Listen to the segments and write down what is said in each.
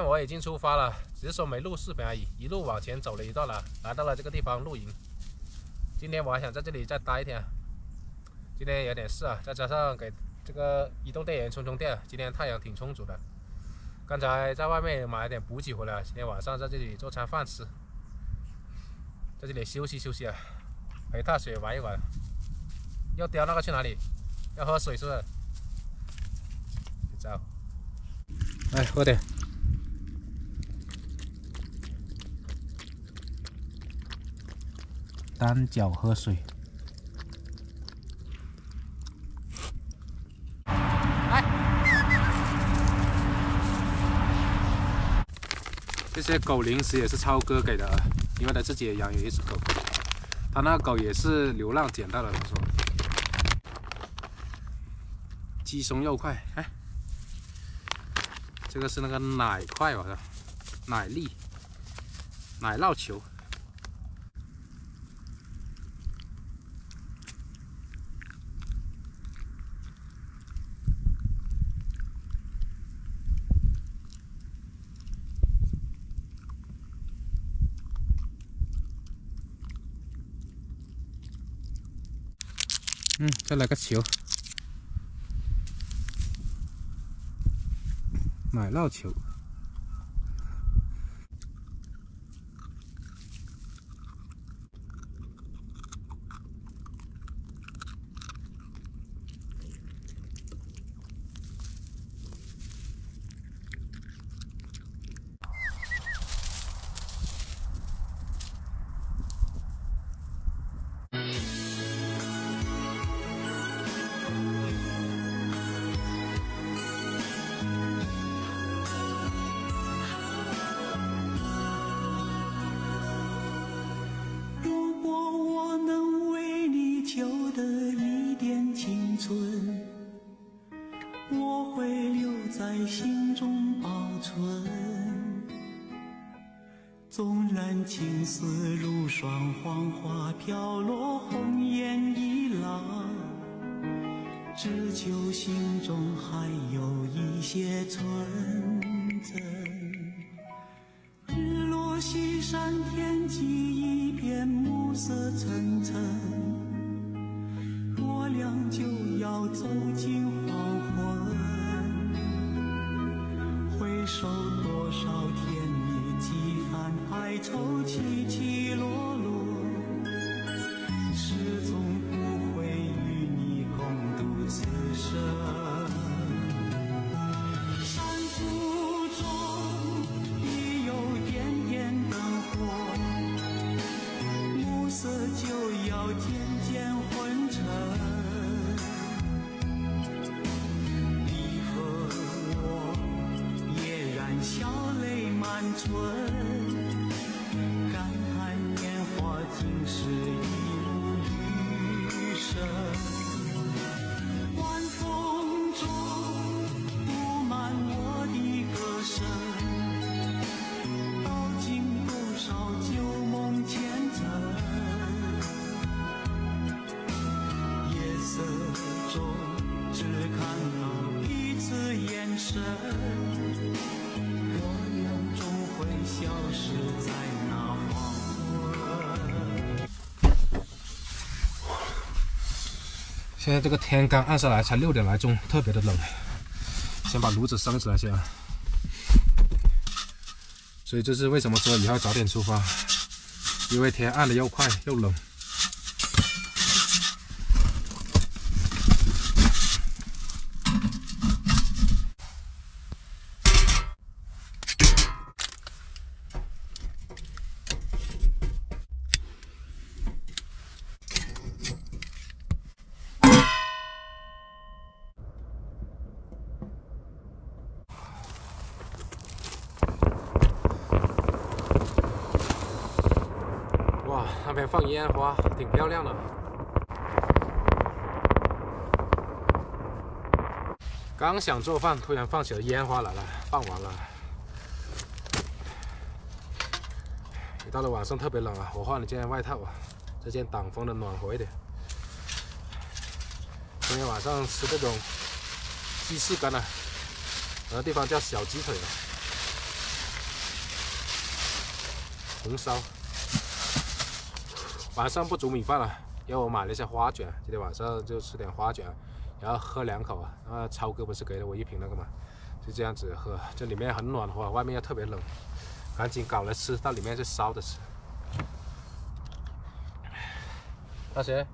我已经出发了，只是说没录视频而已。一路往前走了一段了，来到了这个地方露营。今天我还想在这里再待一天。今天有点事啊，再加上给这个移动电源充电。今天太阳挺充足的。刚才在外面买了点补给回来，今天晚上在这里做餐饭吃，在这里休息休息啊，陪大水玩一玩。要叼那个去哪里？要喝水是不是？走，来喝点。单脚喝水。来，这些狗零食也是超哥给的，因为他自己也养有一只狗，他那狗也是流浪捡到的。他说，鸡松肉块，哎，这个是那个奶块好像，奶粒，奶酪球。再来个球，奶酪球。我会留在心中保存，纵然青丝如霜，黄花飘落，红颜已老，只求心中还有一些纯真。日落西山，天际一片暮色沉沉，我俩就要走进黄昏，回首多少天你几番哀愁，起起落落，始终不会与你共度此生。山谷中已有点点灯火，暮色就要渐渐昏沉，你和我也然笑泪满唇，感叹年华竟是一如余生。晚风中布满我的歌声，道尽多少旧梦前尘。夜色中只看到彼此眼神，我俩终会消失在那黄昏。现在这个天刚暗下来，才6点来钟，特别的冷。先把炉子升起来先。所以这是为什么说以后早点出发，因为天暗的又快又冷。那边放烟花，挺漂亮的。刚想做饭，突然放起了烟花来了，放完了。一到了晚上特别冷啊，我换了件外套啊，这件挡风的暖和一点。今天晚上吃这种鸡翅干啊，有的地方叫小鸡腿啊。红烧。晚上不煮米饭了，因为我买了一些花卷，今天晚上就吃点花卷，然后喝2口啊。超哥不是给了我1瓶那个嘛，就这样子喝。这里面很暖和，外面又特别冷，赶紧搞来吃，到里面是烧着吃。大姐。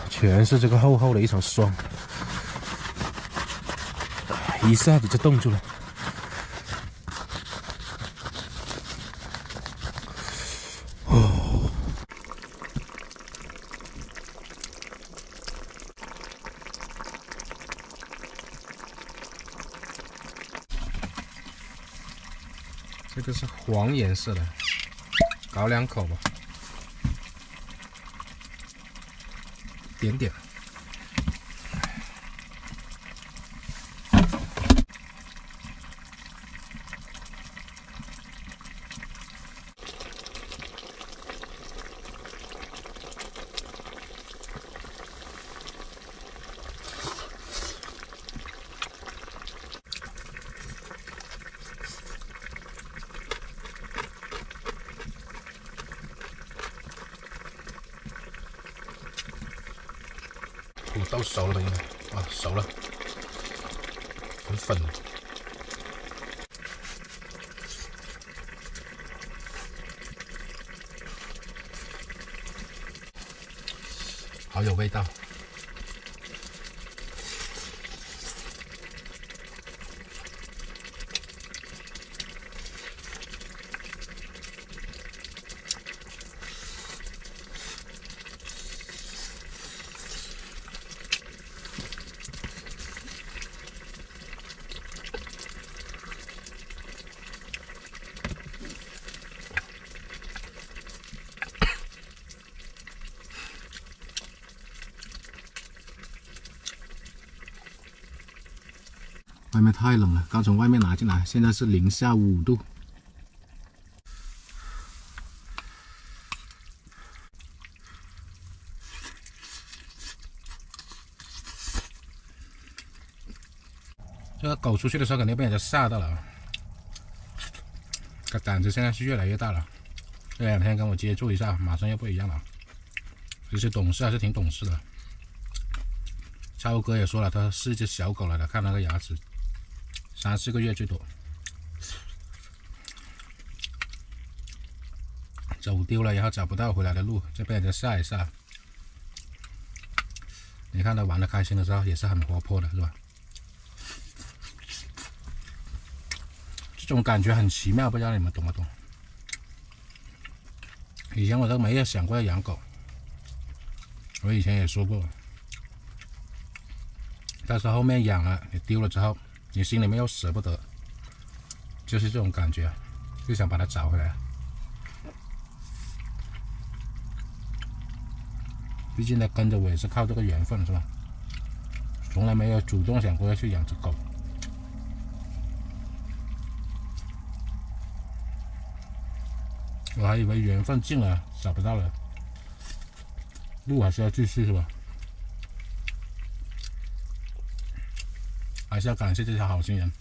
全是这个厚厚的一层霜，一下子就冻住了。哦，这个是黄颜色的，搞2口吧。点点，土豆熟了吧？应该啊，熟了，很粉了。好有味道。外面太冷了，刚从外面拿进来，现在是零下5度。这个狗出去的时候肯定被人家吓到了啊！它胆子现在是越来越大了。这2天跟我接触一下，马上又不一样了。其实懂事还是挺懂事的。超哥也说了，它是一只小狗来的，看那个牙齿，3、4个月最多。走丢了，然后找不到回来的路，就被人家吓一吓。你看它玩得开心的时候，也是很活泼的，是吧？这种感觉很奇妙，不知道你们懂不懂？以前我都没有想过要养狗，我以前也说过。但是后面养了，你丢了之后，你心里面又舍不得，就是这种感觉，就想把它找回来。毕竟呢，跟着我也是靠这个缘分，是吧？从来没有主动想过要去养只狗。我还以为缘分尽了，找不到了，路还是要继续，是吧？还是要感谢这些好心人。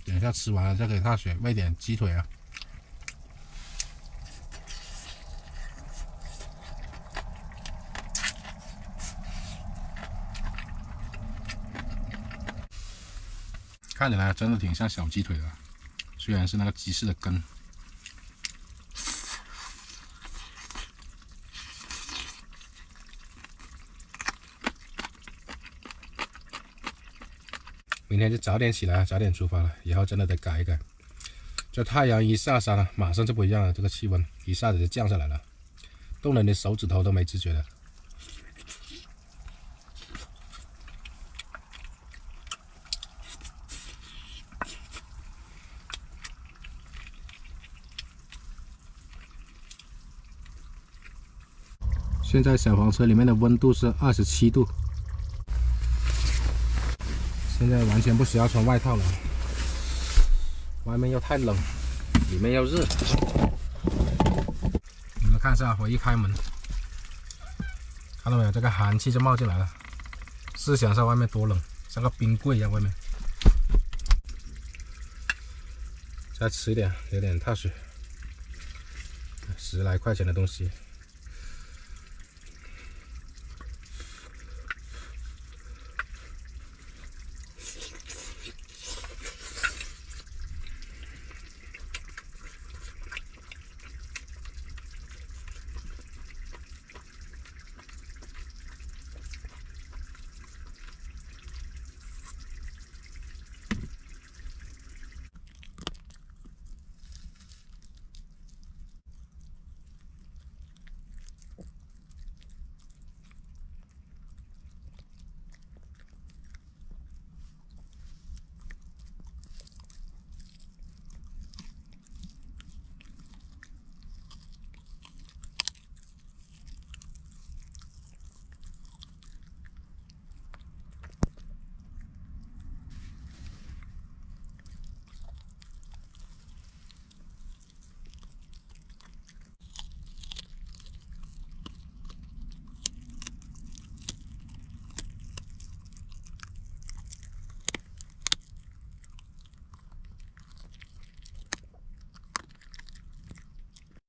等一下吃完了再给大雪喂点鸡腿啊。看起来真的挺像小鸡腿的，虽然是那个鸡翅的根。明天就早点起来，早点出发了。以后真的得改一改。这太阳一下山了，马上就不一样了。这个气温一下子就降下来了，冻得连手指头都没知觉了。现在小黄车里面的温度是27度。现在完全不需要穿外套了，外面又太冷，里面又热。你们看一下，我一开门，看到没有？这个寒气就冒进来了。试想一下外面多冷，像个冰柜一样。外面再吃一点，有点碳水，10来块钱的东西。